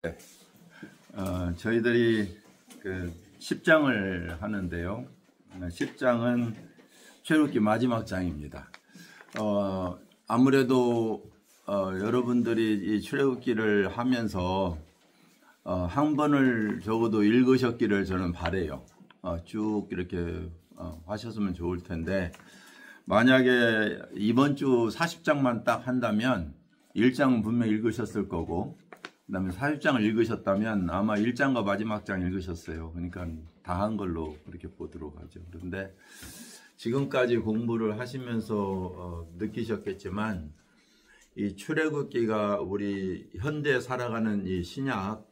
네. 저희들이 그 10장을 하는데요. 10장은 출애굽기 마지막 장입니다. 아무래도 여러분들이 이 출애굽기를 하면서 한 번을 적어도 읽으셨기를 저는 바래요. 쭉 이렇게 하셨으면 좋을 텐데, 만약에 이번 주 40장만 딱 한다면 1장은 분명히 읽으셨을 거고, 그 다음에 40장을 읽으셨다면 아마 1장과 마지막 장 읽으셨어요. 그러니까 다 한 걸로 그렇게 보도록 하죠. 그런데 지금까지 공부를 하시면서 느끼셨겠지만, 이 출애굽기가 우리 현대 살아가는 이 신약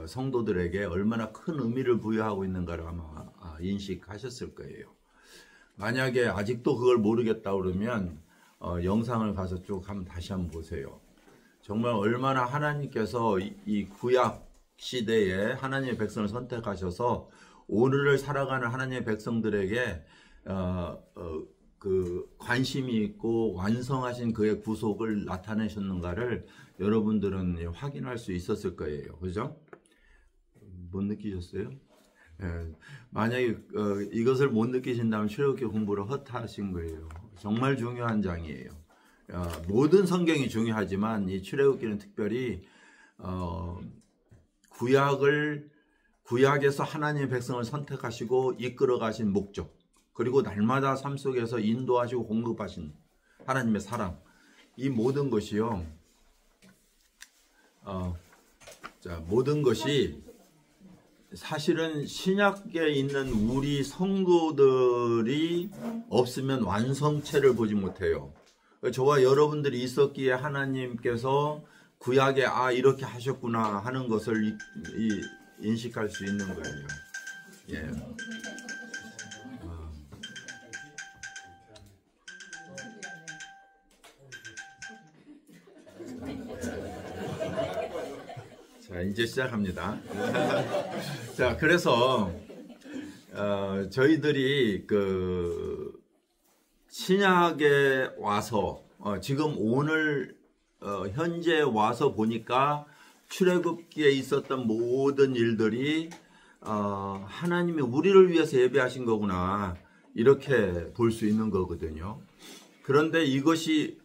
성도들에게 얼마나 큰 의미를 부여하고 있는가를 아마 인식하셨을 거예요. 만약에 아직도 그걸 모르겠다 그러면 영상을 가서 쭉 다시 한번 보세요. 정말 얼마나 하나님께서 이 구약 시대에 하나님의 백성을 선택하셔서 오늘을 살아가는 하나님의 백성들에게 그 관심이 있고 완성하신 그의 구속을 나타내셨는가를 여러분들은 확인할 수 있었을 거예요. 그죠? 못 느끼셨어요? 만약에 이것을 못 느끼신다면 출애굽기 공부를 허탈하신 거예요. 정말 중요한 장이에요. 모든 성경이 중요하지만 이 출애굽기는 특별히 구약에서 하나님의 백성을 선택하시고 이끌어 가신 목적, 그리고 날마다 삶 속에서 인도하시고 공급하신 하나님의 사랑, 이 모든 것이요. 모든 것이 사실은 신약에 있는 우리 성도들이 없으면 완성체를 보지 못해요. 저와 여러분들이 있었기에 하나님께서 구약에 이렇게 하셨구나 하는 것을 인식할 수 있는 거예요. 예. 자, 이제 시작합니다. 자, 그래서 저희들이 그 신약에 와서 지금 오늘 현재 와서 보니까 출애굽기에 있었던 모든 일들이 하나님이 우리를 위해서 예배하신 거구나, 이렇게 볼 수 있는 거거든요. 그런데 이것이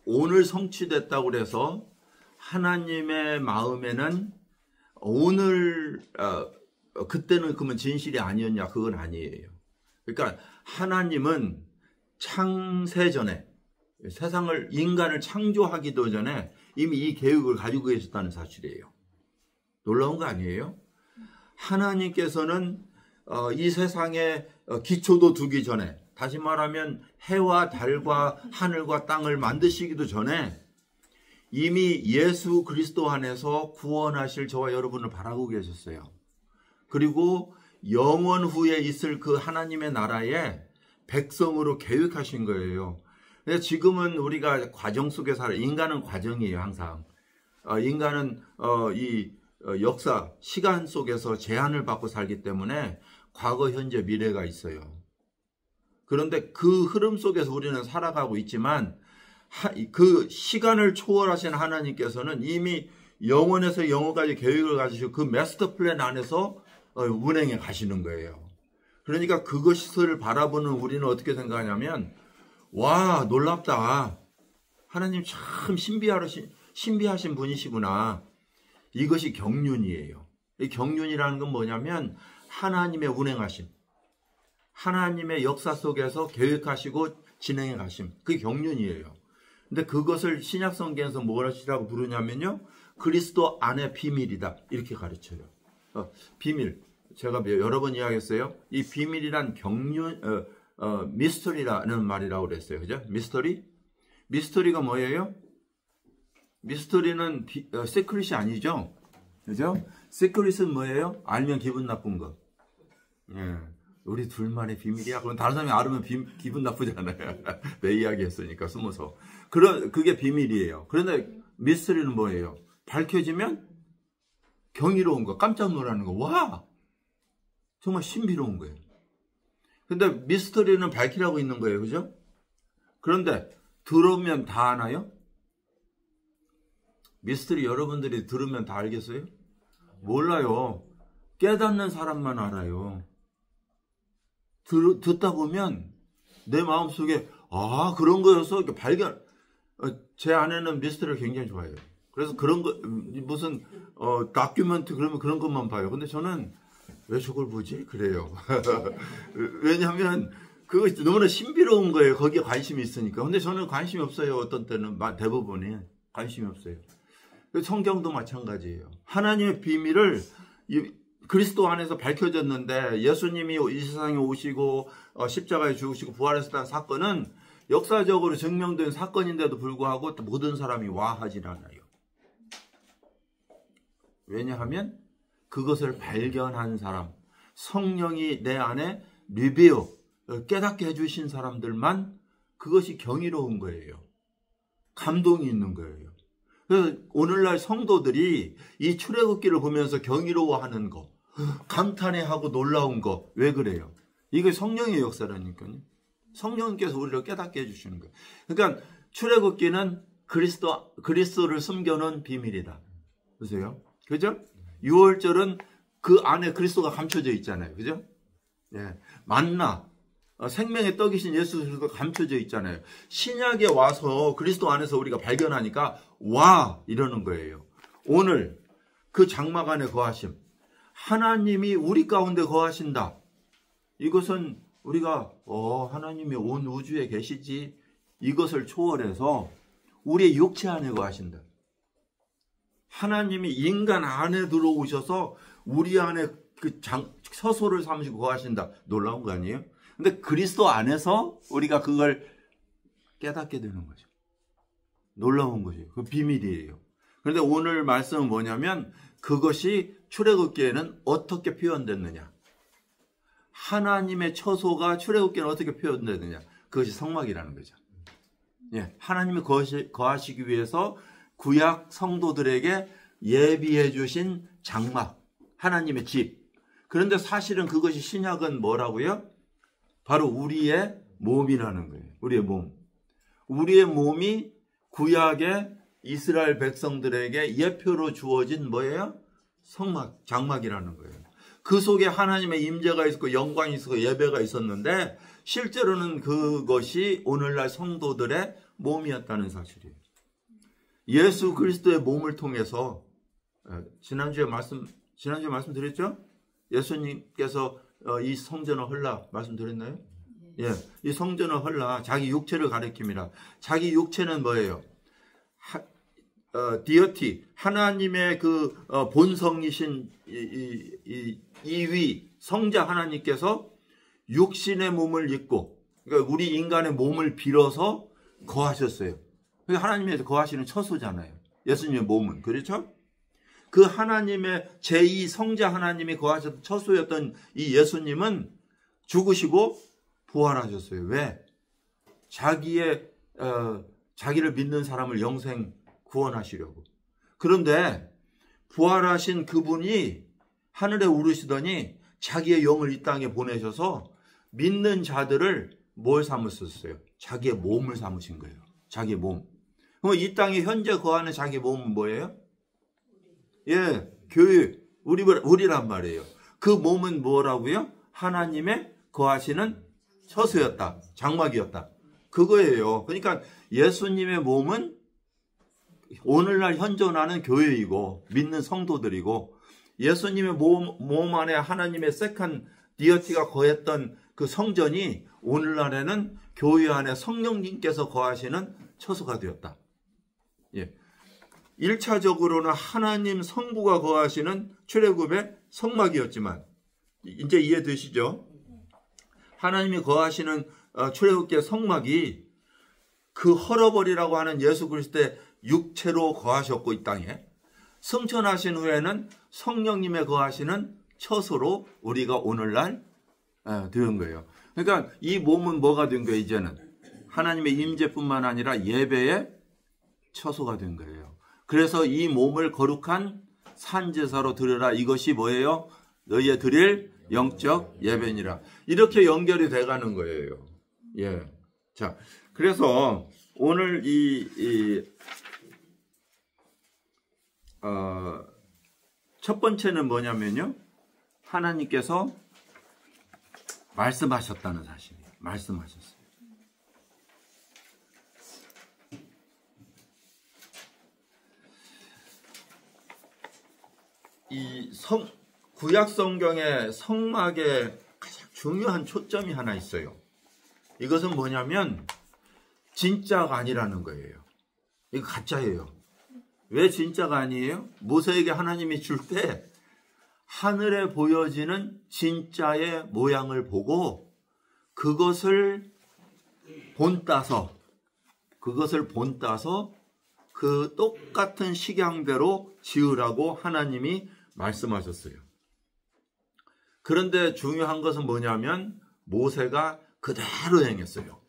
오늘 성취됐다고 해서 하나님의 마음에는 오늘 그때는 그러면 진실이 아니었냐? 그건 아니에요. 그러니까 하나님은 창세 전에, 세상을, 인간을 창조하기도 전에 이미 이 계획을 가지고 계셨다는 사실이에요. 놀라운 거 아니에요? 하나님께서는 이 세상에 기초도 두기 전에, 다시 말하면 해와 달과 하늘과 땅을 만드시기도 전에 이미 예수 그리스도 안에서 구원하실 저와 여러분을 바라고 계셨어요. 그리고 영원 후에 있을 그 하나님의 나라에 백성으로 계획하신 거예요. 지금은 우리가 과정 속에 살아요. 인간은 과정이에요, 항상. 인간은 이 역사, 시간 속에서 제한을 받고 살기 때문에 과거, 현재, 미래가 있어요. 그런데 그 흐름 속에서 우리는 살아가고 있지만, 그 시간을 초월하신 하나님께서는 이미 영원에서 영원까지 계획을 가지시고 그 마스터 플랜 안에서 운행해 가시는 거예요. 그러니까 그것을 바라보는 우리는 어떻게 생각하냐면, 와, 놀랍다. 하나님 참 신비하신 분이시구나. 이것이 경륜이에요. 이 경륜이라는 건 뭐냐면 하나님의 운행하심, 하나님의 역사 속에서 계획하시고 진행해 가심, 그게 경륜이에요. 근데 그것을 신약 성경에서 무엇이라고 부르냐면요, 그리스도 안의 비밀이다, 이렇게 가르쳐요. 비밀, 제가 여러 번 이야기했어요. 이 비밀이란 경륜, 미스터리라는 말이라고 그랬어요. 그죠? 미스터리가 뭐예요? 미스터리는 시크릿이 아니죠. 그죠? 시크릿은 뭐예요? 알면 기분 나쁜 거. 예. 우리 둘만의 비밀이야. 그럼 다른 사람이 알으면 기분 나쁘잖아요. 내 이야기 했으니까, 숨어서. 그게 비밀이에요. 그런데 미스터리는 뭐예요? 밝혀지면 경이로운 거, 깜짝 놀라는 거. 와! 정말 신비로운 거예요. 근데 미스터리는 밝히라고 있는 거예요. 그죠? 그런데 들으면 다 아나요? 미스터리 여러분들이 들으면 다 알겠어요? 몰라요. 깨닫는 사람만 알아요. 듣다 보면 내 마음속에 아 그런 거였어 이렇게 발견. 제 아내는 미스터리를 굉장히 좋아해요. 그래서 그런 거 무슨 다큐멘트 그러면 그런 것만 봐요. 근데 저는 왜 저걸 보지? 그래요. 왜냐하면 그거 너무나 신비로운 거예요. 거기에 관심이 있으니까. 근데 저는 관심이 없어요. 어떤 때는 대부분이 관심이 없어요. 성경도 마찬가지예요. 하나님의 비밀을 그리스도 안에서 밝혀졌는데 예수님이 이 세상에 오시고 십자가에 죽으시고 부활했다는 사건은 역사적으로 증명된 사건인데도 불구하고 모든 사람이 와하질 않아요. 왜냐하면 그것을 발견한 사람, 성령이 내 안에 리비어 깨닫게 해주신 사람들만 그것이 경이로운 거예요. 감동이 있는 거예요. 그래서 오늘날 성도들이 이 출애굽기를 보면서 경이로워하는 거, 감탄해하고 놀라운 거, 왜 그래요? 이게 성령의 역사라니까요. 성령께서 우리를 깨닫게 해주시는 거예요. 그러니까 출애굽기는 그리스도를 숨겨놓은 비밀이다. 보세요. 그죠? 6월절은 그 안에 그리스도가 감춰져 있잖아요. 그죠? 예. 만나, 생명의 떡이신 예수 그리스도가 감춰져 있잖아요. 신약에 와서 그리스도 안에서 우리가 발견하니까 와 이러는 거예요. 오늘 그 장막 안에 거하심, 하나님이 우리 가운데 거하신다. 이것은 우리가 하나님이 온 우주에 계시지 이것을 초월해서 우리의 육체 안에 거하신다. 하나님이 인간 안에 들어오셔서 우리 안에 그 처소를 삼으시고 거하신다. 놀라운 거 아니에요? 근데 그리스도 안에서 우리가 그걸 깨닫게 되는 거죠. 놀라운 거죠. 그 비밀이에요. 그런데 오늘 말씀은 뭐냐면 그것이 출애굽기에는 어떻게 표현됐느냐. 하나님의 처소가 출애굽기에는 어떻게 표현되느냐. 그것이 성막이라는 거죠. 예, 하나님이 거하시기 위해서 구약 성도들에게 예비해 주신 장막, 하나님의 집. 그런데 사실은 그것이 신약은 뭐라고요? 바로 우리의 몸이라는 거예요. 우리의 몸. 우리의 몸이 구약의 이스라엘 백성들에게 예표로 주어진 뭐예요? 성막, 장막이라는 거예요. 그 속에 하나님의 임재가 있었고 영광이 있었고 예배가 있었는데 실제로는 그것이 오늘날 성도들의 몸이었다는 사실이에요. 예수 그리스도의 몸을 통해서 지난주에 말씀드렸죠? 예수님께서 이 성전을 헐라 말씀드렸나요? 예, 이 성전을 헐라 자기 육체를 가리킵니다. 자기 육체는 뭐예요? 디어티 하나님의 그 본성이신 이위 성자 하나님께서 육신의 몸을 입고 그러니까 우리 인간의 몸을 빌어서 거하셨어요. 하나님이 거하시는 처소잖아요. 예수님의 몸은 그렇죠? 그 하나님의 제2 성자 하나님이 거하셨던 처소였던 이 예수님은 죽으시고 부활하셨어요. 왜? 자기를 믿는 사람을 영생 구원하시려고. 그런데 부활하신 그분이 하늘에 오르시더니 자기의 영을 이 땅에 보내셔서 믿는 자들을 뭘 삼으셨어요? 자기의 몸을 삼으신 거예요. 자기의 몸. 그럼 이 땅에 현재 거하는 자기 몸은 뭐예요? 예, 교회, 우리란 말이에요. 그 몸은 뭐라고요? 하나님의 거하시는 처소였다. 장막이었다. 그거예요. 그러니까 예수님의 몸은 오늘날 현존하는 교회이고 믿는 성도들이고 예수님의 몸 안에 하나님의 세컨 디어티가 거했던 그 성전이 오늘날에는 교회 안에 성령님께서 거하시는 처소가 되었다. 예. 1차적으로는 하나님 성부가 거하시는 출애굽의 성막이었지만 이제 이해되시죠? 하나님이 거하시는 출애굽의 성막이 그 헐어버리라고 하는 예수 그리스도의 육체로 거하셨고 이 땅에 승천하신 후에는 성령님의 거하시는 처소로 우리가 오늘날 되는 거예요. 그러니까 이 몸은 뭐가 된 거예요? 이제는 하나님의 임재뿐만 아니라 예배의 처소가 된 거예요. 그래서 이 몸을 거룩한 산제사로 드려라. 이것이 뭐예요? 너희의 드릴 영적 예배니라. 이렇게 연결이 돼가는 거예요. 예. 자, 그래서 오늘 첫 번째는 뭐냐면요. 하나님께서 말씀하셨다는 사실이에요. 말씀하셨어요. 이 구약 성경의 성막에 가장 중요한 초점이 하나 있어요. 이것은 뭐냐면 진짜가 아니라는 거예요. 이거 가짜예요. 왜 진짜가 아니에요? 모세에게 하나님이 줄 때 하늘에 보여지는 진짜의 모양을 보고 그것을 본따서 그 똑같은 식양대로 지으라고 하나님이 말씀하셨어요. 그런데 중요한 것은 뭐냐면 모세가 그대로 행했어요.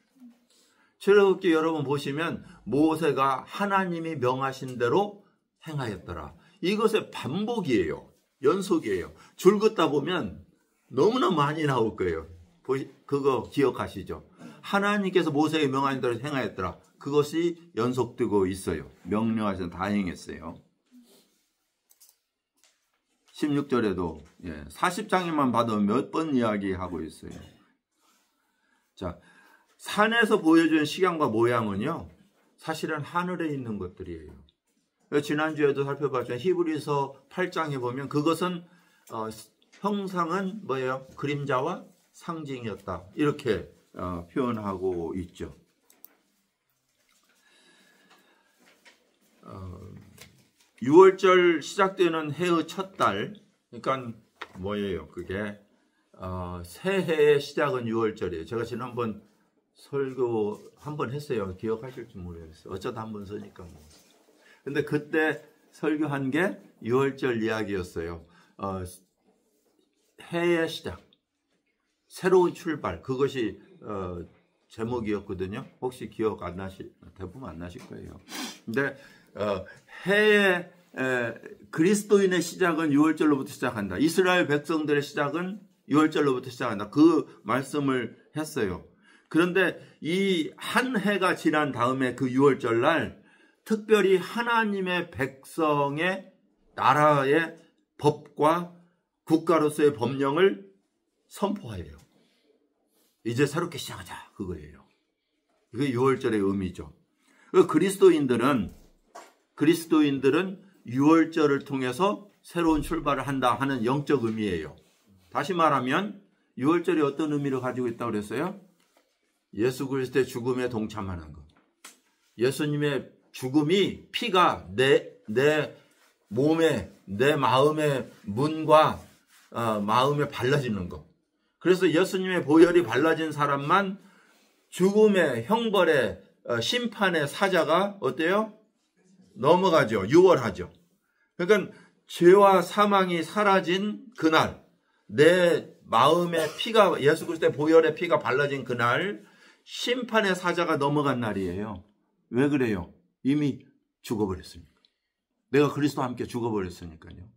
출애굽기 여러분 보시면 모세가 하나님이 명하신 대로 행하였더라. 이것의 반복이에요. 연속이에요. 줄 긋다 보면 너무나 많이 나올 거예요. 그거 기억하시죠? 하나님께서 모세에게 명하신 대로 행하였더라. 그것이 연속되고 있어요. 명령하셔서 다 행했어요. 16절에도 40장에만 봐도 몇 번 이야기하고 있어요. 자, 산에서 보여준 식양과 모양은요, 사실은 하늘에 있는 것들이에요. 지난주에도 살펴봤지만 히브리서 8장에 보면 그것은 형상은 뭐예요? 그림자와 상징이었다. 이렇게 표현하고 있죠. 6월절 시작되는 해의 첫 달, 그러니까 뭐예요? 그게 새해의 시작은 6월절이에요. 제가 지난번 설교 한번 했어요. 기억하실지 모르겠어요. 어쩌다 한번 쓰니까 뭐. 근데 그때 설교한 게 6월절 이야기였어요. 해의 시작, 새로운 출발, 그것이 제목이었거든요. 혹시 기억 안 대부분 안 나실 거예요. 근데 해의 그리스도인의 시작은 6월절로부터 시작한다. 이스라엘 백성들의 시작은 6월절로부터 시작한다. 그 말씀을 했어요. 그런데 이 한 해가 지난 다음에 그 6월절 날 특별히 하나님의 백성의 나라의 법과 국가로서의 법령을 선포해요. 이제 새롭게 시작하자, 그거예요. 그게 6월절의 의미죠. 그리스도인들은 6월절을 통해서 새로운 출발을 한다 하는 영적 의미예요. 다시 말하면 6월절이 어떤 의미를 가지고 있다고 그랬어요? 예수 그리스도의 죽음에 동참하는 것. 예수님의 죽음이 피가 내 몸에, 내 마음의 문과 마음에 발라지는 것. 그래서 예수님의 보혈이 발라진 사람만 죽음의 형벌의 심판의 사자가 어때요? 넘어가죠. 유월하죠. 그러니까 죄와 사망이 사라진 그날, 내 마음의 피가, 예수 그리스도의 보혈의 피가 발라진 그날 심판의 사자가 넘어간 날이에요. 왜 그래요? 이미 죽어버렸으니까. 내가 그리스도와 함께 죽어버렸으니까요.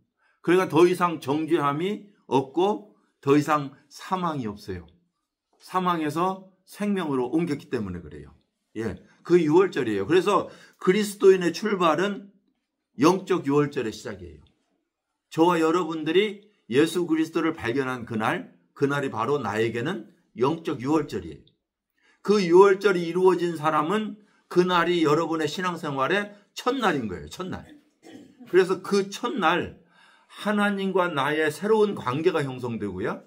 그러니까 더 이상 정죄함이 없고 더 이상 사망이 없어요. 사망에서 생명으로 옮겼기 때문에 그래요. 그 6월절이에요. 그래서 그리스도인의 출발은 영적 6월절의 시작이에요. 저와 여러분들이 예수 그리스도를 발견한 그날이 바로 나에게는 영적 6월절이에요. 그 6월절이 이루어진 사람은 그날이 여러분의 신앙생활의 첫날인 거예요. 첫날. 그래서 그 첫날 하나님과 나의 새로운 관계가 형성되고요.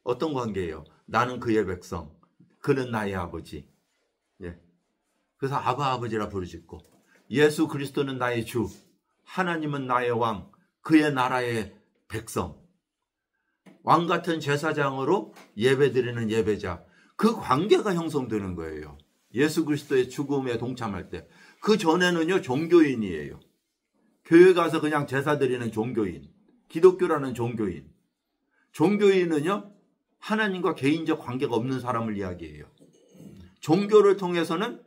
어떤 관계예요? 나는 그의 백성, 그는 나의 아버지. 그래서 아버지라 부르짖고, 예수 그리스도는 나의 주, 하나님은 나의 왕, 그의 나라의 백성, 왕 같은 제사장으로 예배드리는 예배자. 그 관계가 형성되는 거예요. 예수 그리스도의 죽음에 동참할 때. 그 전에는요, 종교인이에요. 교회 가서 그냥 제사 드리는 종교인, 기독교라는 종교인. 종교인은요, 하나님과 개인적 관계가 없는 사람을 이야기해요. 종교를 통해서는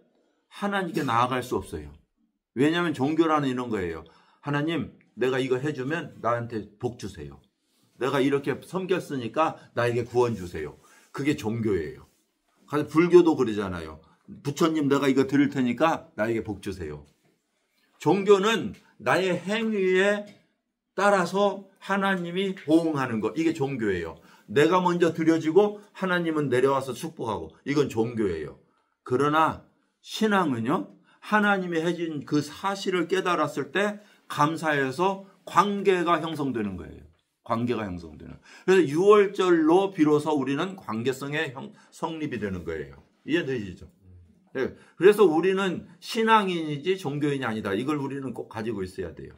하나님께 나아갈 수 없어요. 왜냐하면 종교라는 이런 거예요. 하나님, 내가 이거 해주면 나한테 복 주세요. 내가 이렇게 섬겼으니까 나에게 구원 주세요. 그게 종교예요. 그래서 불교도 그러잖아요. 부처님, 내가 이거 드릴 테니까 나에게 복 주세요. 종교는 나의 행위에 따라서 하나님이 보응하는 것, 이게 종교예요. 내가 먼저 드려지고 하나님은 내려와서 축복하고, 이건 종교예요. 그러나 신앙은요, 하나님이 해준 그 사실을 깨달았을 때 감사해서 관계가 형성되는 거예요. 관계가 형성되는. 그래서 유월절로 비로소 우리는 관계성의 성립이 되는 거예요. 이해되시죠? 네. 그래서 우리는 신앙인이지 종교인이 아니다. 이걸 우리는 꼭 가지고 있어야 돼요.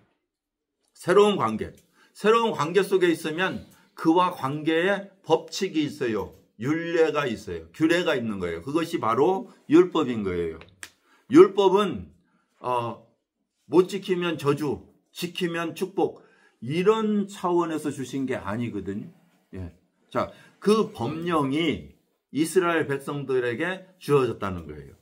새로운 관계. 새로운 관계 속에 있으면 그와 관계에 법칙이 있어요. 율례가 있어요. 규례가 있는 거예요. 그것이 바로 율법인 거예요. 율법은 못 지키면 저주, 지키면 축복, 이런 차원에서 주신 게 아니거든요. 예. 자, 그 법령이 이스라엘 백성들에게 주어졌다는 거예요.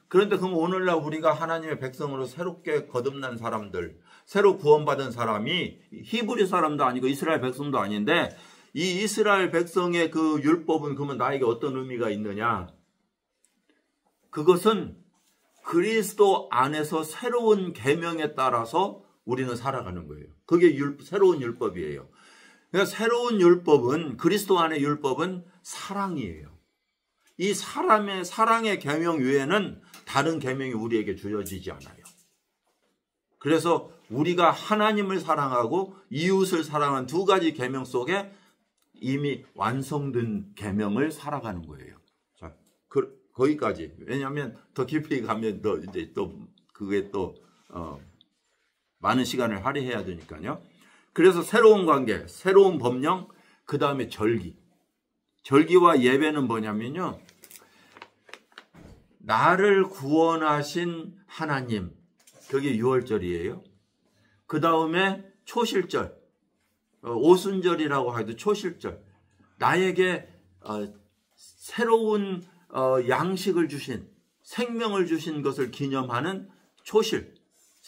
그런데 그럼 오늘날 우리가 하나님의 백성으로 새롭게 거듭난 사람들, 새로 구원받은 사람이 히브리 사람도 아니고 이스라엘 백성도 아닌데, 이 이스라엘 백성의 그 율법은 그러면 나에게 어떤 의미가 있느냐? 그것은 그리스도 안에서 새로운 계명에 따라서 우리는 살아가는 거예요. 그게 새로운 율법이에요. 그러니까 새로운 율법은, 그리스도 안의 율법은 사랑이에요. 이 사랑의 계명 외에는 다른 계명이 우리에게 주어지지 않아요. 그래서 우리가 하나님을 사랑하고 이웃을 사랑한 두 가지 계명 속에 이미 완성된 계명을 살아가는 거예요. 자, 거기까지. 왜냐하면 더 깊이 가면 그게 많은 시간을 할애해야 되니까요. 그래서 새로운 관계, 새로운 법령, 그 다음에 절기. 절기와 예배는 뭐냐면요, 나를 구원하신 하나님, 그게 유월절이에요. 그 다음에 초실절, 오순절이라고 해도 초실절, 나에게 새로운 양식을 주신, 생명을 주신 것을 기념하는 초실,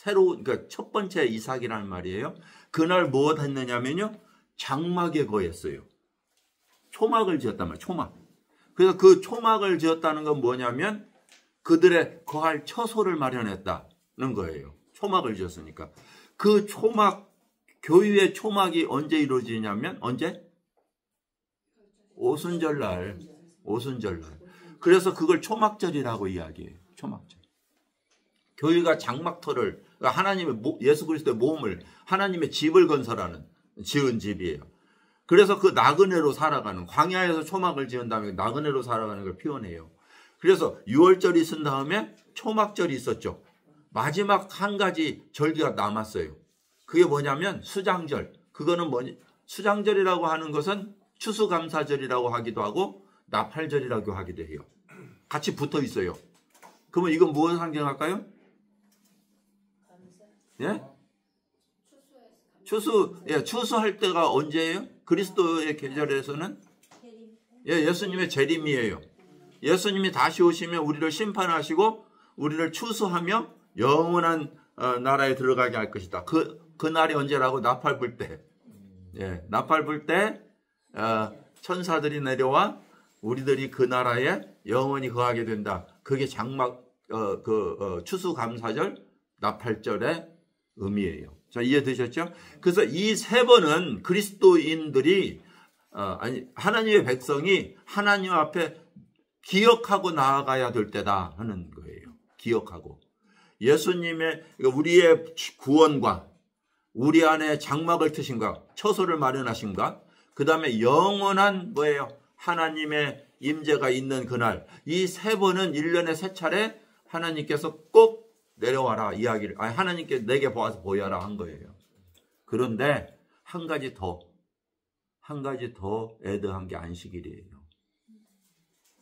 그러니까 첫 번째 이삭이라는 말이에요. 그날 무엇 했느냐면요, 장막에 거했어요. 초막을 지었단 말이에요. 초막. 그래서 그 초막을 지었다는 건 뭐냐면 그들의 거할 처소를 마련했다는 거예요. 초막을 지었으니까. 그 초막, 교회의 초막이 언제 이루어지냐면, 언제? 오순절날. 오순절날. 그래서 그걸 초막절이라고 이야기해요. 초막절. 교회가 장막터를, 그러니까 하나님의 예수 그리스도의 몸을, 하나님의 집을 건설하는, 지은 집이에요. 그래서 그 나그네로 살아가는, 광야에서 초막을 지은 다음에 나그네로 살아가는 걸 표현해요. 그래서 유월절이 있은 다음에 초막절이 있었죠. 마지막 한 가지 절기가 남았어요. 그게 뭐냐면 수장절. 그거는 뭐니? 수장절이라고 하는 것은 추수감사절이라고 하기도 하고 나팔절이라고 하기도 해요. 같이 붙어 있어요. 그러면 이건 무엇을 상징할까요? 예? 추수할 때가 언제예요? 그리스도의 계절에서는 예수님의 재림이에요. 예수님이 다시 오시면 우리를 심판하시고 우리를 추수하며 영원한 나라에 들어가게 할 것이다. 그 날이 언제라고? 나팔 불 때. 예, 나팔 불 때 천사들이 내려와 우리들이 그 나라에 영원히 거하게 된다. 그게 장막 추수감사절, 나팔절의 의미예요. 자, 이해되셨죠? 그래서 이 세 번은 그리스도인들이 하나님의 백성이 하나님 앞에 기억하고 나아가야 될 때다 하는 거예요. 기억하고. 예수님의 우리의 구원과 우리 안에 장막을 트신가, 처소를 마련하신가, 그 다음에 영원한 뭐예요? 하나님의 임재가 있는 그날. 이 세 번은 1년에 3차례 하나님께서 꼭 내려와라 이야기를, 하나님께 내게 보아서 보여라 한 거예요. 그런데 한 가지 더 애드한 게 안식일이에요.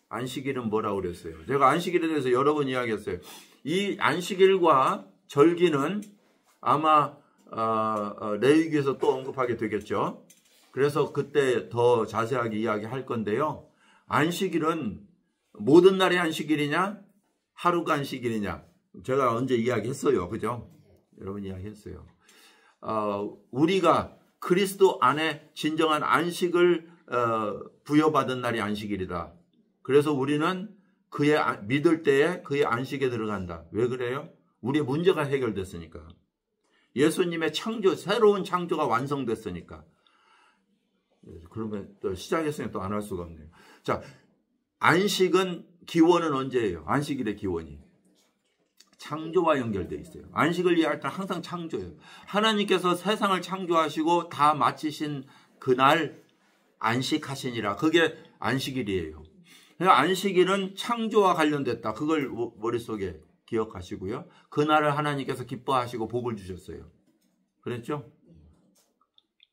안식일은 뭐라고 그랬어요? 제가 안식일에 대해서 여러 번 이야기했어요. 이 안식일과 절기는 아마 레위기에서 또 언급하게 되겠죠. 그래서 그때 더 자세하게 이야기할 건데요. 안식일은 모든 날이 안식일이냐? 하루가 안식일이냐? 제가 언제 이야기했어요. 그죠? 여러분 이야기했어요. 우리가 그리스도 안에 진정한 안식을 부여받은 날이 안식일이다. 그래서 우리는 믿을 때에 그의 안식에 들어간다. 왜 그래요? 우리의 문제가 해결됐으니까. 예수님의 창조, 새로운 창조가 완성됐으니까. 그러면 또 시작했으니까 또 안 할 수가 없네요. 자, 안식은 기원은 언제예요? 안식일의 기원이 창조와 연결되어 있어요. 안식을 이해할 때는 항상 창조예요. 하나님께서 세상을 창조하시고 다 마치신 그날 안식하시니라. 그게 안식일이에요. 안식일은 창조와 관련됐다. 그걸 머릿속에 기억하시고요. 그날을 하나님께서 기뻐하시고 복을 주셨어요. 그랬죠?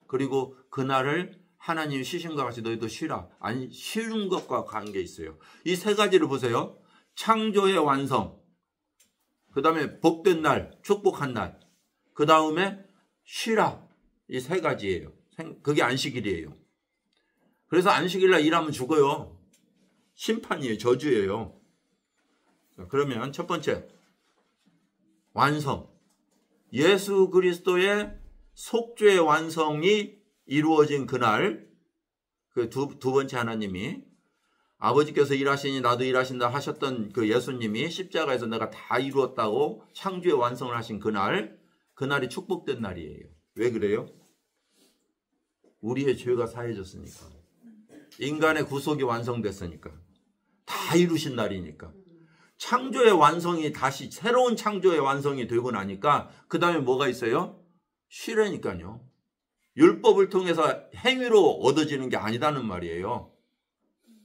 그리고 그날을 하나님이 쉬신과 같이 너희도 쉬라. 아니, 쉬는 것과 관계 있어요. 이 세 가지를 보세요. 창조의 완성, 그 다음에 복된 날, 축복한 날, 그 다음에 쉬라. 이 세 가지예요. 그게 안식일이에요. 그래서 안식일날 일하면 죽어요. 심판이에요. 저주예요. 그러면 첫 번째, 완성. 예수 그리스도의 속죄의 완성이 이루어진 그날, 그 두 번째 하나님이 아버지께서 일하시니 나도 일하신다 하셨던 그 예수님이 십자가에서 내가 다 이루었다고 창조의 완성을 하신 그날이 축복된 날이에요. 왜 그래요? 우리의 죄가 사해졌으니까. 인간의 구속이 완성됐으니까. 다 이루신 날이니까. 창조의 완성이 다시 새로운 창조의 완성이 되고 나니까 그 다음에 뭐가 있어요? 쉬라니까요. 율법을 통해서 행위로 얻어지는 게 아니다는 말이에요.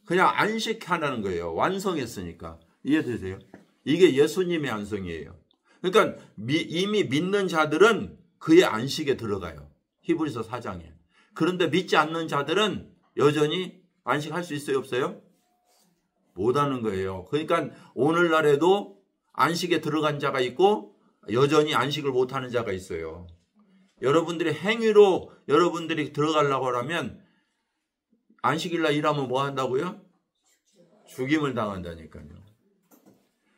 그냥 안식하라는 거예요. 완성했으니까. 이해되세요? 이게 예수님의 안성이에요. 그러니까 이미 믿는 자들은 그의 안식에 들어가요. 히브리서 4장에. 그런데 믿지 않는 자들은 여전히 안식할 수 있어요? 없어요? 못하는 거예요. 그러니까 오늘날에도 안식에 들어간 자가 있고 여전히 안식을 못하는 자가 있어요. 여러분들이 행위로 여러분들이 들어가려고 하면 안식일날 일하면 뭐 한다고요? 죽임을 당한다니까요.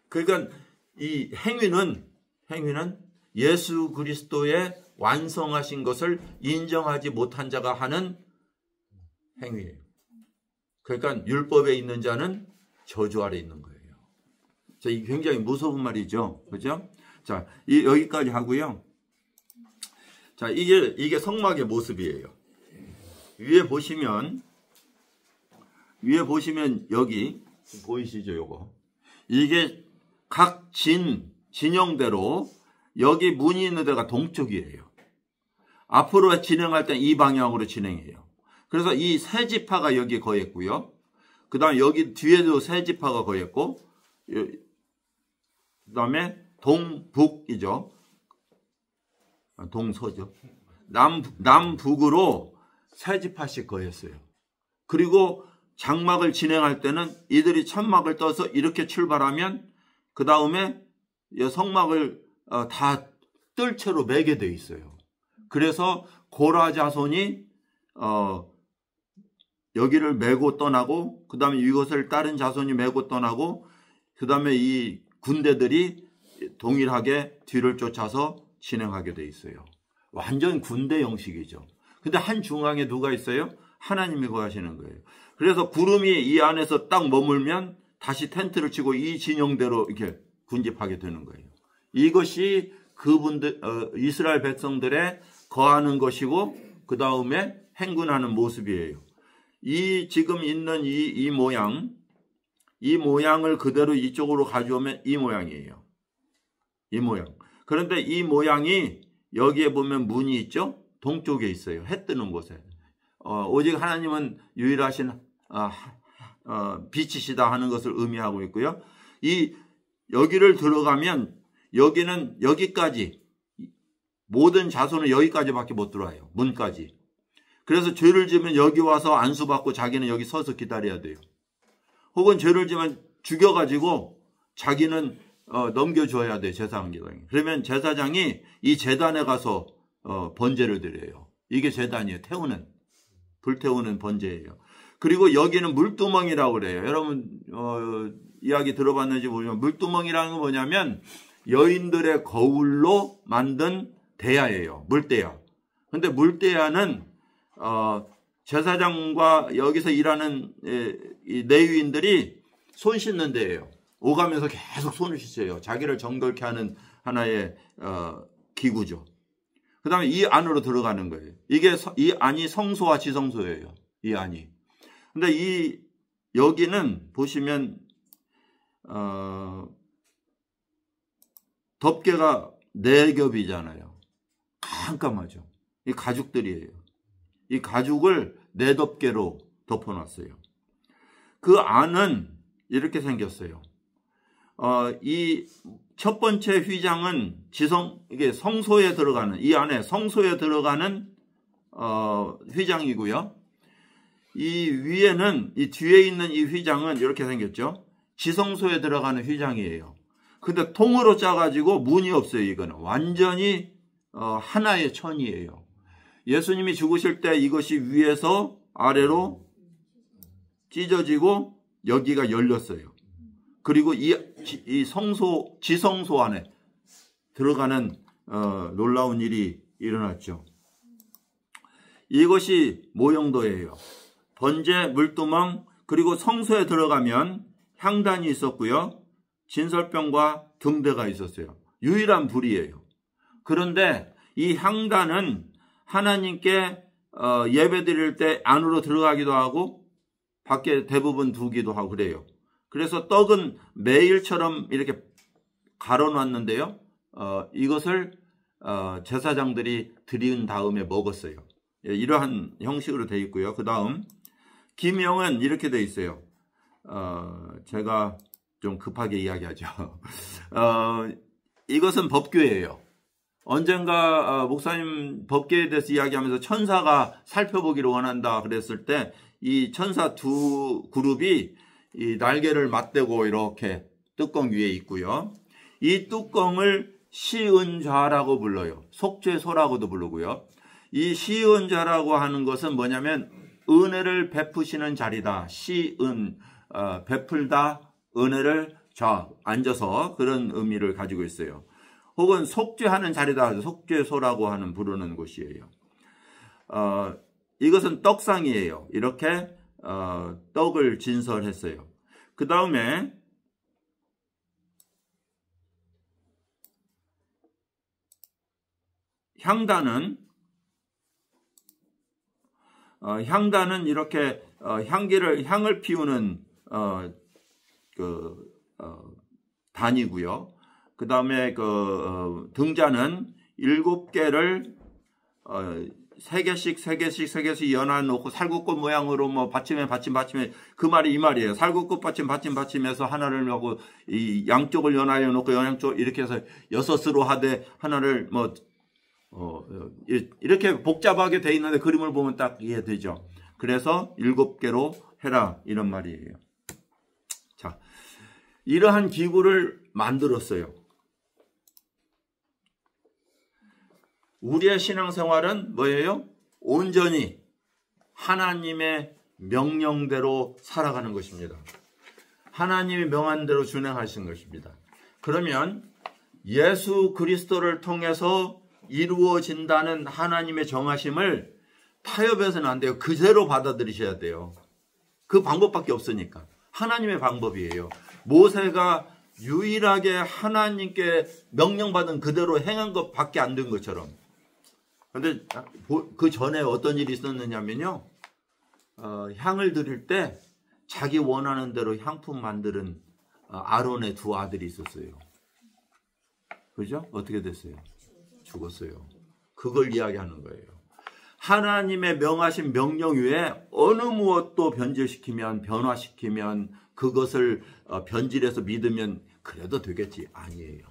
그러니까 이 행위는 예수 그리스도의 완성하신 것을 인정하지 못한 자가 하는 행위예요. 그러니까 율법에 있는 자는 저주 아래 있는 거예요. 자, 이게 굉장히 무서운 말이죠. 그죠? 자, 여기까지 하고요. 자, 이게 성막의 모습이에요. 위에 보시면 여기 보이시죠? 요거. 이게 각 진영대로 여기 문이 있는 데가 동쪽이에요. 앞으로 진행할 때 이 방향으로 진행해요. 그래서 이 세 지파가 여기 거했고요. 그 다음에 여기 뒤에도 세 지파가 거했고, 그 다음에 동북이죠. 동서죠. 남북으로 세 지파씩 거했어요. 그리고 장막을 진행할 때는 이들이 천막을 떠서 이렇게 출발하면 그 다음에 성막을 다 뜰 채로 매게 돼 있어요. 그래서 고라 자손이 여기를 메고 떠나고 그 다음에 이것을 다른 자손이 메고 떠나고 그 다음에 이 군대들이 동일하게 뒤를 쫓아서 진행하게 돼 있어요. 완전 군대 형식이죠. 근데 한 중앙에 누가 있어요? 하나님이 거하시는 거예요. 그래서 구름이 이 안에서 딱 머물면 다시 텐트를 치고 이 진영대로 이렇게 군집하게 되는 거예요. 이것이 그분들 이스라엘 백성들의 거하는 것이고 그 다음에 행군하는 모습이에요. 이 지금 있는 이 모양을 그대로 이쪽으로 가져오면 이 모양이에요. 이 모양. 그런데 이 모양이 여기에 보면 문이 있죠? 동쪽에 있어요. 해 뜨는 곳에. 오직 하나님은 유일하신 빛이시다 하는 것을 의미하고 있고요. 여기를 들어가면 여기는 여기까지 모든 자손은 여기까지밖에 못 들어와요. 문까지. 그래서 죄를 지으면 여기 와서 안수받고 자기는 여기 서서 기다려야 돼요. 혹은 죄를 지으면 죽여가지고 자기는 넘겨줘야 돼요. 제사장이. 그러면 제사장이 이 제단에 가서 번제를 드려요. 이게 제단이에요. 불태우는 번제예요. 그리고 여기는 물두멍이라고 그래요. 여러분 이야기 들어봤는지 모르지만 물두멍이라는 건 뭐냐면 여인들의 거울로 만든 대야예요. 물대야. 근데 물대야는 제사장과 여기서 일하는 이 레위인들이 손 씻는 데예요. 오가면서 계속 손을 씻어요. 자기를 정결케 하는 하나의 기구죠. 그 다음에 이 안으로 들어가는 거예요. 이 안이 성소와 지성소예요. 이 안이. 근데 여기는 보시면, 덮개가 4겹이잖아요. 깜깜하죠. 이 가죽들이에요. 이 가죽을 4덮개로 덮어놨어요. 그 안은 이렇게 생겼어요. 이 첫 번째 휘장은 이게 성소에 들어가는, 이 안에 성소에 들어가는, 휘장이고요. 이 위에는, 이 뒤에 있는 이 휘장은 이렇게 생겼죠. 지성소에 들어가는 휘장이에요. 근데 통으로 짜가지고 문이 없어요, 이거는. 완전히, 하나의 천이에요. 예수님이 죽으실 때 이것이 위에서 아래로 찢어지고 여기가 열렸어요. 그리고 이 지성소 안에 들어가는 놀라운 일이 일어났죠. 이것이 모형도예요. 번제, 물두멍, 그리고 성소에 들어가면 향단이 있었고요. 진설병과 등대가 있었어요. 유일한 불이에요. 그런데 이 향단은 하나님께 예배 드릴 때 안으로 들어가기도 하고 밖에 대부분 두기도 하고 그래요. 그래서 떡은 매일처럼 이렇게 갈아놨는데요. 이것을 제사장들이 드린 다음에 먹었어요. 이러한 형식으로 되어 있고요. 그 다음 기명은 이렇게 되어 있어요. 제가 좀 급하게 이야기하죠. 이것은 법궤예요. 언젠가 목사님 법궤에 대해서 이야기하면서 천사가 살펴보기를 원한다 그랬을 때 이 천사 두 그룹이 이 날개를 맞대고 이렇게 뚜껑 위에 있고요. 이 뚜껑을 시은좌라고 불러요. 속죄소라고도 부르고요. 이 시은좌라고 하는 것은 뭐냐면 은혜를 베푸시는 자리다. 베풀다, 은혜를 앉아서 그런 의미를 가지고 있어요. 혹은 속죄하는 자리다. 속죄소라고 하는 부르는 곳이에요. 이것은 떡상이에요. 이렇게 떡을 진설했어요. 그 다음에 향단은 이렇게 향을 피우는 단이고요. 그 다음에 등잔은 7개를 3개씩 연해놓고 살구꽃 모양으로 뭐 받침에 그 말이 이 말이에요. 살구꽃 받침해서 하나를 하고 이 양쪽을 연하여 놓고 양쪽 이렇게 해서 6으로 하되 하나를 이렇게 복잡하게 돼 있는데 그림을 보면 딱 이해되죠. 그래서 7개로 해라 이런 말이에요. 자, 이러한 기구를 만들었어요. 우리의 신앙생활은 뭐예요? 온전히 하나님의 명령대로 살아가는 것입니다. 하나님이 명한 대로 준행하시는 것입니다. 그러면 예수 그리스도를 통해서 이루어진다는 하나님의 정하심을 타협해서는 안 돼요. 그대로 받아들이셔야 돼요. 그 방법밖에 없으니까. 하나님의 방법이에요. 모세가 유일하게 하나님께 명령받은 그대로 행한 것밖에 안 된 것처럼. 그런데 그 전에 어떤 일이 있었느냐면요. 향을 드릴 때 자기 원하는 대로 향품 만드는 아론의 2 아들이 있었어요. 그죠? 어떻게 됐어요? 죽었어요. 그걸 이야기하는 거예요. 하나님의 명하신 명령 외에 어느 무엇도 변화시키면 그것을 변질해서 믿으면 그래도 되겠지. 아니에요.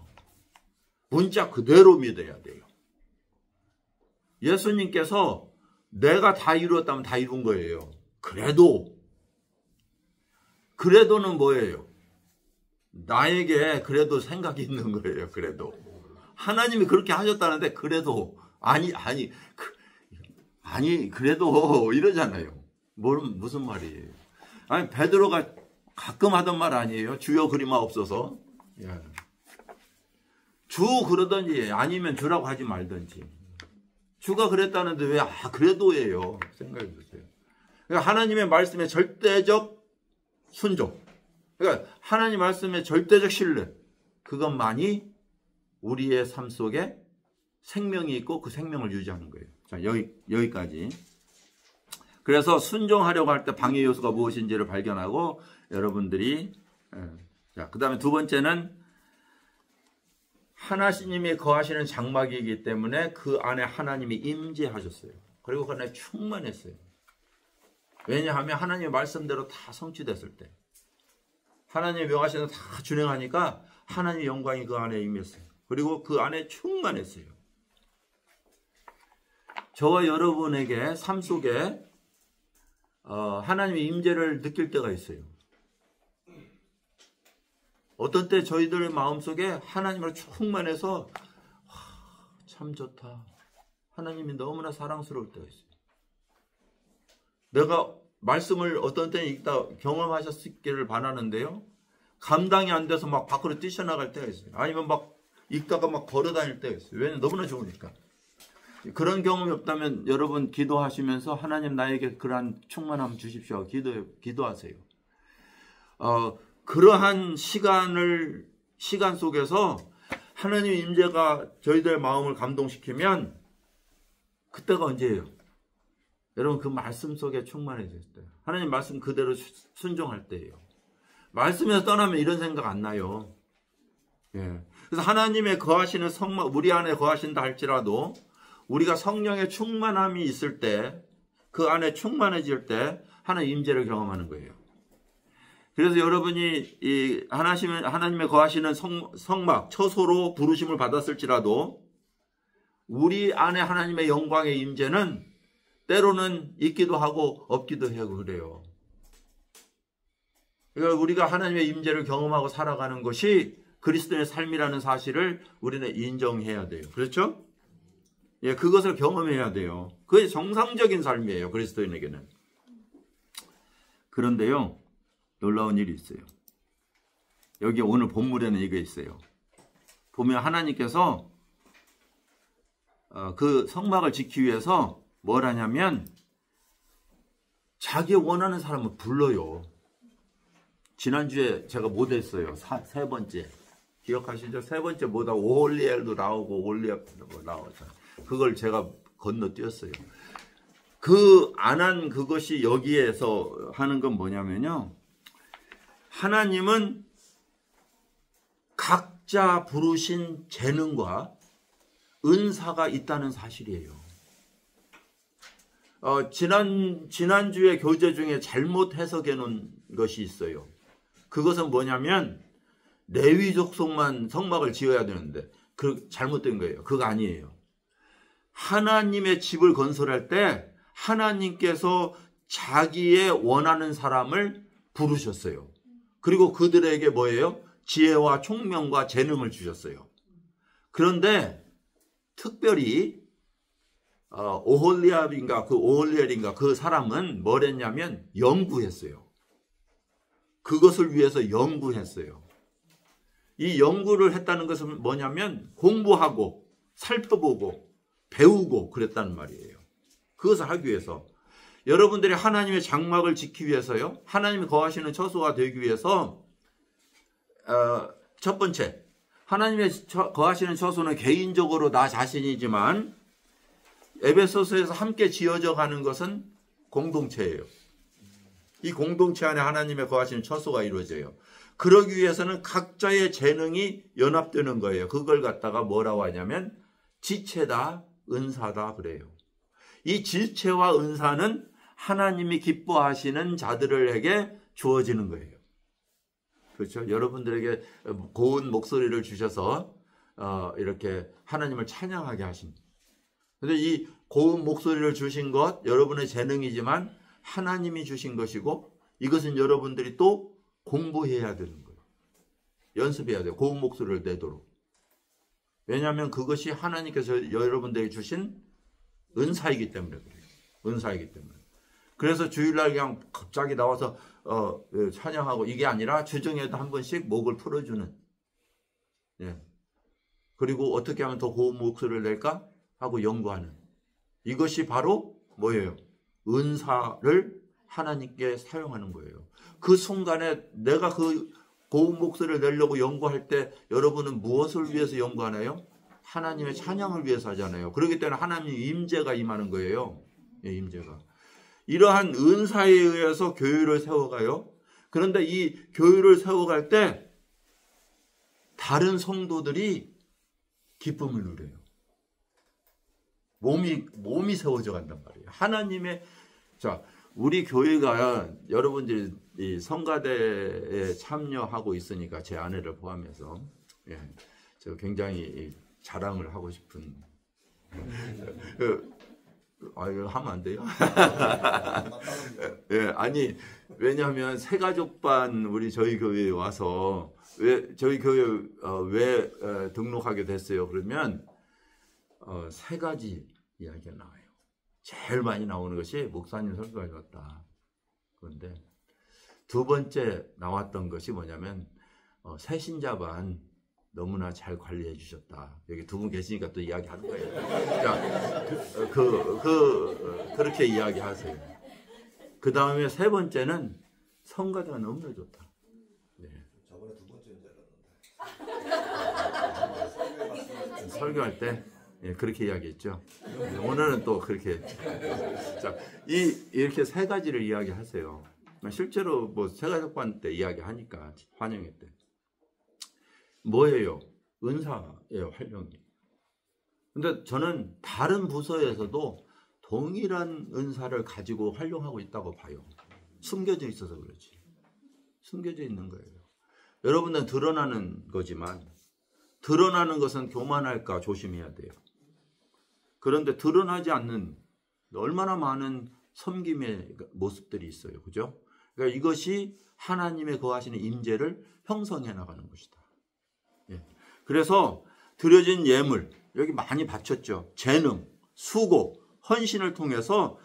문자 그대로 믿어야 돼요. 예수님께서 내가 다 이루었다면 다 이룬 거예요. 그래도는 뭐예요? 나에게 그래도 생각이 있는 거예요. 그래도 하나님이 그렇게 하셨다는데 그래도 그래도 이러잖아요. 무슨 말이에요? 아니 베드로가 가끔 하던 말 아니에요? 주여 그리마옵소서. 주 그러든지 아니면 주라고 하지 말든지. 주가 그랬다는데 왜 그래도예요? 생각해 보세요. 그러니까 하나님의 말씀에 절대적 순종. 그러니까 하나님 말씀에 절대적 신뢰. 그것만이 우리의 삶 속에 생명이 있고 그 생명을 유지하는 거예요. 자, 여기까지. 그래서 순종하려고 할 때 방해 요소가 무엇인지를 발견하고 여러분들이 자, 그다음에 두 번째는 하나님이 거하시는 장막이기 때문에 그 안에 하나님이 임재하셨어요. 그리고 그 안에 충만했어요. 왜냐하면 하나님의 말씀대로 다 성취됐을 때 하나님의 명하시는 다 준행하니까 하나님의 영광이 그 안에 임했어요. 그리고 그 안에 충만했어요. 저와 여러분에게 삶 속에 하나님의 임재를 느낄 때가 있어요. 어떤 때 저희들의 마음속에 하나님으로 충만해서 참 좋다. 하나님이 너무나 사랑스러울 때가 있어요. 내가 말씀을 어떤 때는 읽다 경험하셨기를 바라는데요. 감당이 안 돼서 막 밖으로 뛰쳐나갈 때가 있어요. 아니면 막 읽다가 막 걸어다닐 때가 있어요. 왜냐면 너무나 좋으니까. 그런 경험이 없다면 여러분 기도하시면서 하나님 나에게 그러한 충만함 주십시오. 기도하세요. 그러한 시간 속에서 하나님의 임재가 저희들의 마음을 감동시키면 그때가 언제예요? 여러분 그 말씀 속에 충만해질 때, 하나님 말씀 그대로 순종할 때예요. 말씀에서 떠나면 이런 생각 안 나요. 예. 그래서 하나님의 거하시는 성막, 우리 안에 거하신다 할지라도 우리가 성령의 충만함이 있을 때, 그 안에 충만해질 때 하나님의 임재를 경험하는 거예요. 그래서 여러분이 이 하나님의 거하시는 성막, 처소로 부르심을 받았을지라도 우리 안에 하나님의 영광의 임재는 때로는 있기도 하고 없기도 하고 그래요. 그러니까 우리가 하나님의 임재를 경험하고 살아가는 것이 그리스도의 삶이라는 사실을 우리는 인정해야 돼요. 그렇죠? 예, 그것을 경험해야 돼요. 그게 정상적인 삶이에요. 그리스도인에게는. 그런데요, 놀라운 일이 있어요. 여기 오늘 본문에는 이게 있어요. 보면 하나님께서 그 성막을 지키기 위해서 뭘 하냐면 자기 원하는 사람을 불러요. 지난주에 제가 못했어요. 세 번째. 기억하시죠? 세 번째 뭐다 오홀리엘도 나오고 올리압도 나와서 그걸 제가 건너뛰었어요. 그 안 한 그것이 여기에서 하는 건 뭐냐면요. 하나님은 각자 부르신 재능과 은사가 있다는 사실이에요. 지난주에 교재 중에 잘못 해석해 놓은 것이 있어요. 그것은 뭐냐면 레위 족속만 성막을 지어야 되는데 그 잘못된 거예요. 그거 아니에요. 하나님의 집을 건설할 때 하나님께서 자기의 원하는 사람을 부르셨어요. 그리고 그들에게 뭐예요? 지혜와 총명과 재능을 주셨어요. 그런데 특별히 오홀리압인가 그 오홀리엘인가 그 사람은 뭘 했냐면 연구했어요. 그것을 위해서 연구했어요. 이 연구를 했다는 것은 뭐냐면 공부하고 살펴보고 배우고 그랬다는 말이에요. 그것을 하기 위해서 여러분들이 하나님의 장막을 지키기 위해서요. 하나님이 거하시는 처소가 되기 위해서 첫 번째 하나님의 거하시는 처소는 개인적으로 나 자신이지만 에베소서에서 함께 지어져 가는 것은 공동체예요. 이 공동체 안에 하나님의 거하시는 처소가 이루어져요. 그러기 위해서는 각자의 재능이 연합되는 거예요. 그걸 갖다가 뭐라고 하냐면 지체다, 은사다 그래요. 이 지체와 은사는 하나님이 기뻐하시는 자들에게 주어지는 거예요. 그렇죠? 여러분들에게 고운 목소리를 주셔서 이렇게 하나님을 찬양하게 하신. 근데 이 고운 목소리를 주신 것 여러분의 재능이지만 하나님이 주신 것이고 이것은 여러분들이 또 공부해야 되는 거예요. 연습해야 돼요. 고운 목소리를 내도록. 왜냐하면 그것이 하나님께서 여러분들에게 주신 은사이기 때문에 그래요. 은사이기 때문에. 그래서 주일날 그냥 갑자기 나와서 찬양하고 이게 아니라 주중에도 한 번씩 목을 풀어주는. 예. 그리고 어떻게 하면 더 고운 목소리를 낼까 하고 연구하는. 이것이 바로 뭐예요? 은사를 하나님께 사용하는 거예요. 그 순간에 내가 그 고운 목소리를 내려고 연구할 때 여러분은 무엇을 위해서 연구하나요? 하나님의 찬양을 위해서 하잖아요. 그렇기 때문에 하나님의 임재가 임하는 거예요. 예, 임재가. 이러한 은사에 의해서 교회를 세워가요. 그런데 이 교회를 세워갈 때 다른 성도들이 기쁨을 누려요. 몸이 세워져 간단 말이에요. 하나님의, 자, 우리 교회가 여러분들이 이 성가대에 참여하고 있으니까 제 아내를 포함해서, 예, 저 굉장히 자랑을 하고 싶은, 이거 하면 안 돼요? 예, 아니, 왜냐하면 새가족반 우리 저희 교회에 와서, 왜 저희 교회 왜 등록하게 됐어요? 그러면 세 가지 이야기가 나와요. 제일 많이 나오는 것이 목사님 설교가 좋았다. 그런데 두 번째 나왔던 것이 뭐냐면 새신자반 너무나 잘 관리해 주셨다. 여기 두 분 계시니까 또 이야기하는 거예요. 자, 그렇게 이야기하세요. 그 다음에 세 번째는 성가대가 너무나 좋다. 네. 저번에 두 번째인 줄 알았는데. 설교할 때 예, 그렇게 이야기했죠. 오늘은 또 그렇게. 자, 이렇게 세 가지를 이야기하세요. 실제로 뭐 새가족반 때 이야기하니까 환영회 때. 뭐예요? 은사예요, 활용이. 근데 저는 다른 부서에서도 동일한 은사를 가지고 활용하고 있다고 봐요. 숨겨져 있어서 그렇지. 숨겨져 있는 거예요. 여러분은 드러나는 거지만 드러나는 것은 교만할까 조심해야 돼요. 그런데 드러나지 않는 얼마나 많은 섬김의 모습들이 있어요. 그죠? 그러니까 이것이 하나님의 거하시는 임재를 형성해 나가는 것이다. 예. 그래서 드려진 예물, 여기 많이 바쳤죠. 재능, 수고, 헌신을 통해서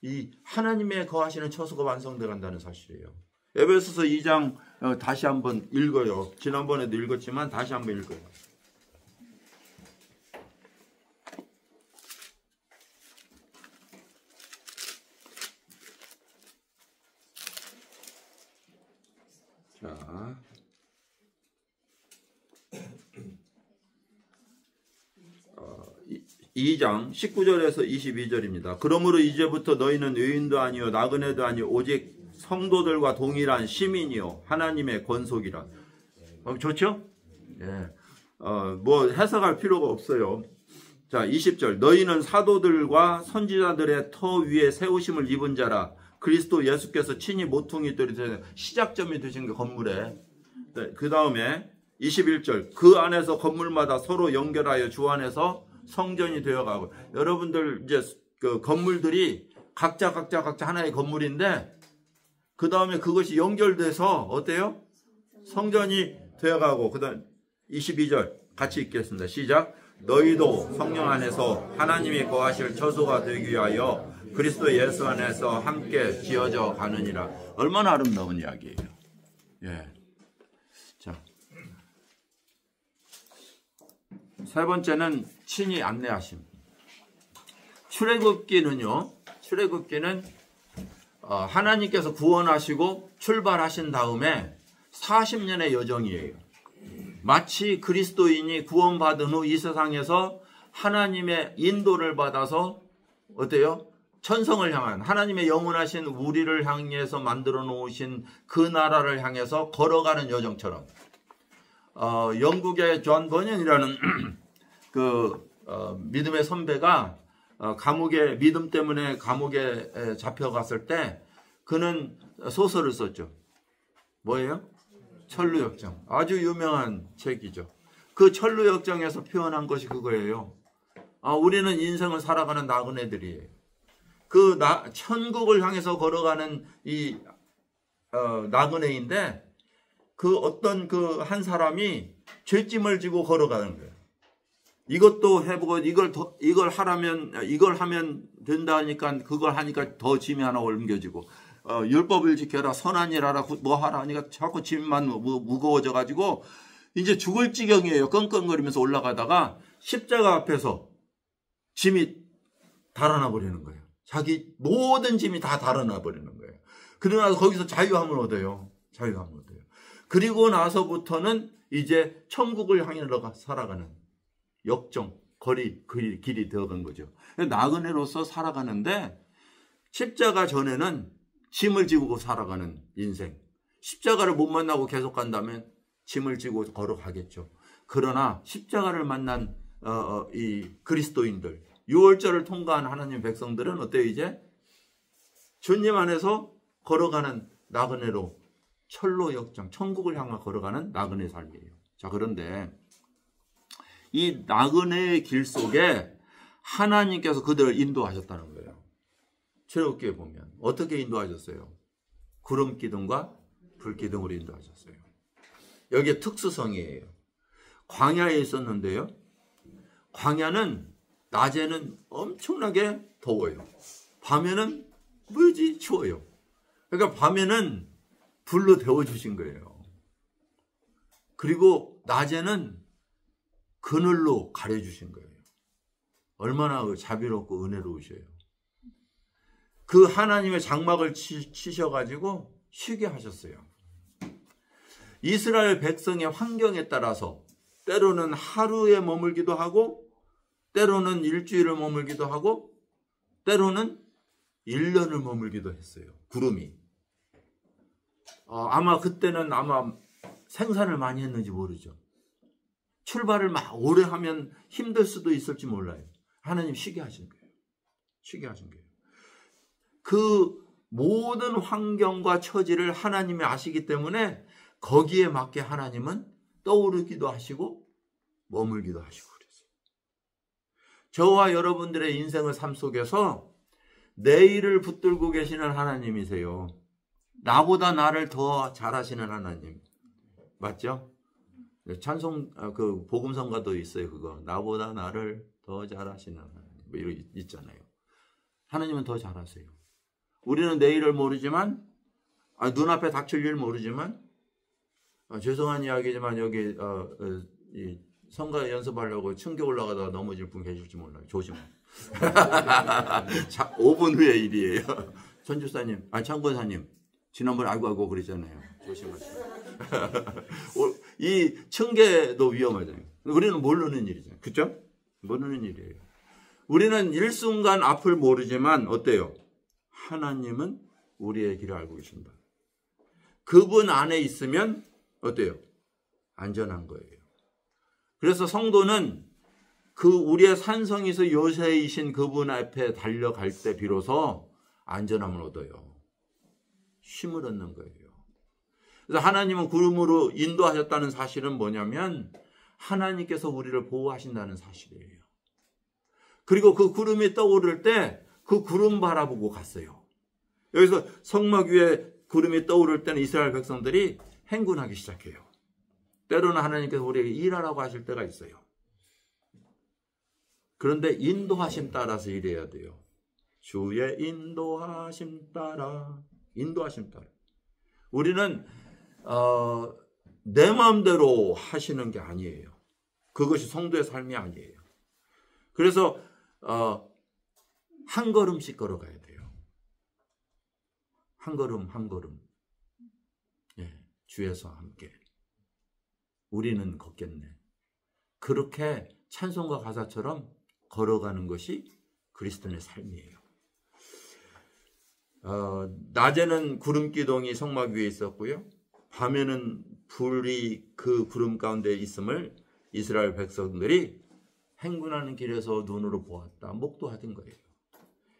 이 하나님의 거하시는 처소가 완성돼 간다는 사실이에요. 에베소서 2장 다시 한번 읽어요. 지난번에도 읽었지만 다시 한번 읽어요. 자, 2장 19절에서 22절입니다. 그러므로 이제부터 너희는 의인도 아니요 나그네도 아니요 오직 성도들과 동일한 시민이요 하나님의 권속이라. 좋죠? 예. 뭐 해석할 필요가 없어요. 자, 20절. 너희는 사도들과 선지자들의 터 위에 세우심을 입은 자라. 그리스도 예수께서 친히 모퉁이 들이신 시작점이 되신 그 건물에. 네, 그 다음에 21절. 그 안에서 건물마다 서로 연결하여 주 안에서 성전이 되어가고. 여러분들 이제 그 건물들이 각자 하나의 건물인데 그 다음에 그것이 연결돼서 어때요? 성전이 되어가고. 그 다음 22절 같이 읽겠습니다. 시작. 너희도 성령 안에서 하나님이 거하실 처소가 되기 위하여 그리스도 예수 안에서 함께 지어져 가느니라. 얼마나 아름다운 이야기예요. 예. 자, 세 번째는 친히 안내하심. 출애굽기는요. 출애굽기는 하나님께서 구원하시고 출발하신 다음에 40년의 여정이에요. 마치 그리스도인이 구원받은 후 이 세상에서 하나님의 인도를 받아서 어때요? 천성을 향한 하나님의 영원하신 우리를 향해서 만들어 놓으신 그 나라를 향해서 걸어가는 여정처럼 영국의 존 버년이라는 믿음의 선배가 감옥에 믿음 때문에 감옥에 잡혀갔을 때 그는 소설을 썼죠. 뭐예요? 천루역정. 아주 유명한 책이죠. 그 천루역정에서 표현한 것이 그거예요. 우리는 인생을 살아가는 나그네들이에요. 천국을 향해서 걸어가는 이 나그네인데 그 어떤 그 한 사람이 죄짐을 지고 걸어가는 거예요. 이것도 해보고 이걸 하면 된다니까 그걸 하니까 더 짐이 하나 옮겨지고 율법을 지켜라 선한 일 하라 뭐 하라 하니까 자꾸 짐만 무거워져 가지고 이제 죽을 지경이에요. 끙끙거리면서 올라가다가 십자가 앞에서 짐이 달아나 버리는 거예요. 자기 모든 짐이 다 달아나 버리는 거예요. 그러고 나서 거기서 자유함을 얻어요. 자유함을 얻어요. 그리고 나서부터는 이제 천국을 향해 살아가는 역정, 길이 되어간 거죠. 나그네로서 살아가는데 십자가 전에는 짐을 지고 살아가는 인생. 십자가를 못 만나고 계속 간다면 짐을 지고 걸어가겠죠. 그러나 십자가를 만난 이 그리스도인들, 유월절을 통과한 하나님 백성들은 어때요? 이제 주님 안에서 걸어가는 나그네로 철로 역정, 천국을 향해 걸어가는 나그네 삶이에요. 자, 그런데 이 나그네의 길 속에 하나님께서 그들을 인도하셨다는 거예요. 출애굽기에 보면 어떻게 인도하셨어요? 구름 기둥과 불 기둥으로 인도하셨어요. 여기에 특수성이에요. 광야에 있었는데요. 광야는 낮에는 엄청나게 더워요. 밤에는 무지 추워요. 그러니까 밤에는 불로 데워주신 거예요. 그리고 낮에는 그늘로 가려주신 거예요. 얼마나 자비롭고 은혜로우셔요. 그 하나님의 장막을 치셔가지고 쉬게 하셨어요. 이스라엘 백성의 환경에 따라서 때로는 하루에 머물기도 하고 때로는 일주일을 머물기도 하고 때로는 1년을 머물기도 했어요. 구름이. 아마 그때는 아마 생산을 많이 했는지 모르죠. 출발을 막 오래 하면 힘들 수도 있을지 몰라요. 하나님 쉬게 하신 거예요. 쉬게 하신 거예요. 그 모든 환경과 처지를 하나님이 아시기 때문에 거기에 맞게 하나님은 떠오르기도 하시고 머물기도 하시고 그랬어요. 저와 여러분들의 인생의 삶 속에서 내일을 붙들고 계시는 하나님이세요. 나보다 나를 더 잘하시는 하나님. 맞죠? 찬송 그 복음성가도 있어요. 그거 나보다 나를 더 잘하시는 하나님. 뭐 이런 있잖아요. 하나님은 더 잘하세요. 우리는 내일을 모르지만 눈앞에 닥칠 일 모르지만 죄송한 이야기지만 여기 이 성가 연습하려고 층계 올라가다가 넘어질 분 계실지 몰라요. 조심해. 자, 5분 후의 일이에요. 전주사님, 창권사님 지난번에 아이고 그랬잖아요. 조심하세요. 이 층계도 위험하잖아요. 우리는 모르는 일이잖아요. 그렇죠? 모르는 일이에요. 우리는 일순간 앞을 모르지만 어때요? 하나님은 우리의 길을 알고 계신다. 그분 안에 있으면 어때요? 안전한 거예요. 그래서 성도는 그 우리의 산성에서 요새이신 그분 앞에 달려갈 때 비로소 안전함을 얻어요. 쉼을 얻는 거예요. 그래서 하나님은 구름으로 인도하셨다는 사실은 뭐냐면 하나님께서 우리를 보호하신다는 사실이에요. 그리고 그 구름이 떠오를 때 그 구름 바라보고 갔어요. 여기서 성막 위에 구름이 떠오를 때는 이스라엘 백성들이 행군하기 시작해요. 때로는 하나님께서 우리에게 일하라고 하실 때가 있어요. 그런데 인도하심 따라서 일해야 돼요. 주의 인도하심 따라. 우리는 내 마음대로 하시는 게 아니에요. 그것이 성도의 삶이 아니에요. 그래서 한 걸음씩 걸어가야 돼요. 한 걸음 한 걸음. 예, 주에서 함께. 우리는 걷겠네. 그렇게 찬송과 가사처럼 걸어가는 것이 그리스도인의 삶이에요. 낮에는 구름 기둥이 성막 위에 있었고요. 밤에는 불이 그 구름 가운데 있음을 이스라엘 백성들이 행군하는 길에서 눈으로 보았다. 목도하던 거예요.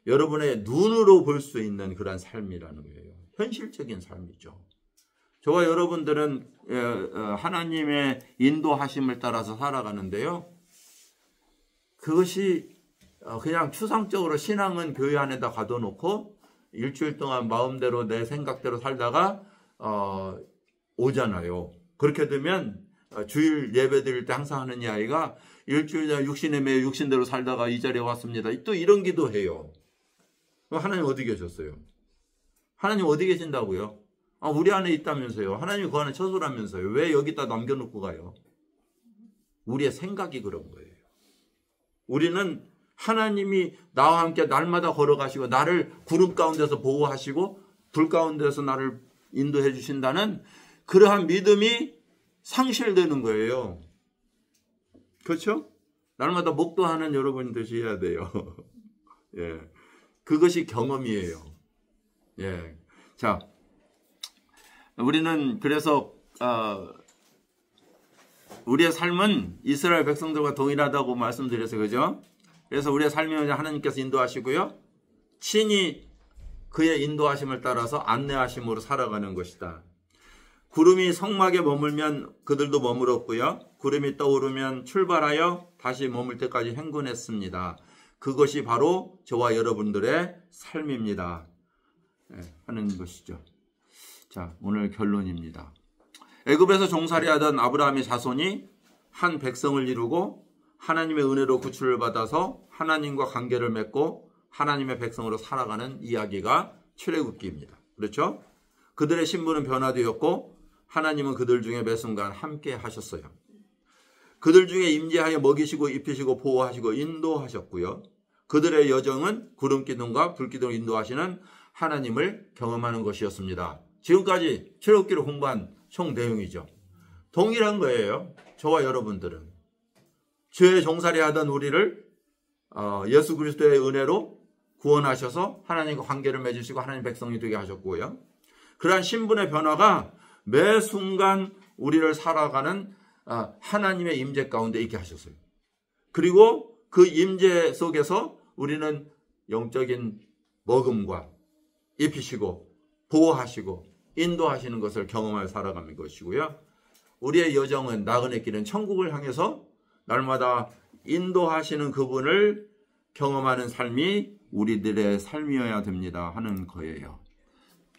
여러분의 눈으로 볼 수 있는 그런 삶이라는 거예요. 현실적인 삶이죠. 저와 여러분들은 하나님의 인도하심을 따라서 살아가는데요. 그것이 그냥 추상적으로 신앙은 교회 안에다 가둬놓고 일주일 동안 마음대로 내 생각대로 살다가 오잖아요. 그렇게 되면 주일 예배 드릴 때 항상 하는 이야기가 일주일 전에 육신에 매여 육신대로 살다가 이 자리에 왔습니다. 또 이런 기도해요. 하나님 어디 계셨어요? 하나님 어디 계신다고요? 우리 안에 있다면서요. 하나님이 그 안에 처소라면서요. 왜 여기다 남겨놓고 가요? 우리의 생각이 그런 거예요. 우리는 하나님이 나와 함께 날마다 걸어가시고 나를 구름 가운데서 보호하시고 불 가운데서 나를 인도해 주신다는 그러한 믿음이 상실되는 거예요. 그렇죠? 날마다 목도하는 여러분 되셔야 돼요. 예, 그것이 경험이에요. 예, 자, 우리는 그래서 우리의 삶은 이스라엘 백성들과 동일하다고 말씀드렸어요, 그죠? 그래서 우리의 삶이 하나님께서 인도하시고요, 친히 그의 인도하심을 따라서 안내하심으로 살아가는 것이다. 구름이 성막에 머물면 그들도 머물었고요, 구름이 떠오르면 출발하여 다시 머물 때까지 행군했습니다. 그것이 바로 저와 여러분들의 삶입니다. 하는 것이죠. 자, 오늘 결론입니다. 애굽에서 종살이하던 아브라함의 자손이 한 백성을 이루고 하나님의 은혜로 구출을 받아서 하나님과 관계를 맺고 하나님의 백성으로 살아가는 이야기가 출애굽기입니다. 그렇죠? 그들의 신분은 변화되었고 하나님은 그들 중에 매 순간 함께 하셨어요. 그들 중에 임재하여 먹이시고 입히시고 보호하시고 인도하셨고요. 그들의 여정은 구름기둥과 불기둥을 인도하시는 하나님을 경험하는 것이었습니다. 지금까지 출애굽기를 공부한 총 내용이죠. 동일한 거예요. 저와 여러분들은. 죄의 종살이하던 우리를 예수 그리스도의 은혜로 구원하셔서 하나님과 관계를 맺으시고 하나님 백성이 되게 하셨고요. 그러한 신분의 변화가 매 순간 우리를 살아가는 하나님의 임재 가운데 있게 하셨어요. 그리고 그 임재 속에서 우리는 영적인 먹음과 입히시고 보호하시고 인도하시는 것을 경험하여 살아가는 것이고요. 우리의 여정은 나그네 길은 천국을 향해서 날마다 인도하시는 그분을 경험하는 삶이 우리들의 삶이어야 됩니다 하는 거예요.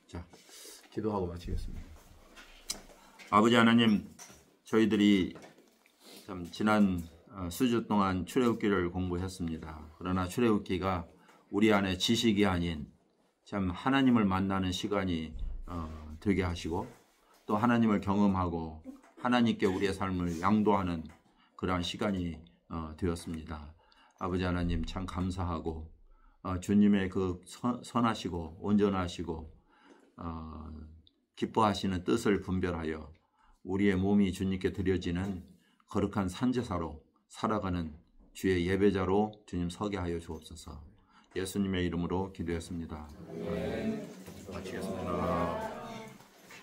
자, 기도하고 마치겠습니다. 아버지 하나님, 저희들이 참 지난 수주 동안 출애굽기를 공부했습니다. 그러나 출애굽기가 우리 안에 지식이 아닌 참 하나님을 만나는 시간이 되게 하시고 또 하나님을 경험하고 하나님께 우리의 삶을 양도하는 그러한 시간이 되었습니다. 아버지 하나님 참 감사하고 주님의 그 선하시고 온전하시고 기뻐하시는 뜻을 분별하여 우리의 몸이 주님께 드려지는 거룩한 산제사로 살아가는 주의 예배자로 주님 서게 하여 주옵소서. 예수님의 이름으로 기도했습니다. 마치겠습니다.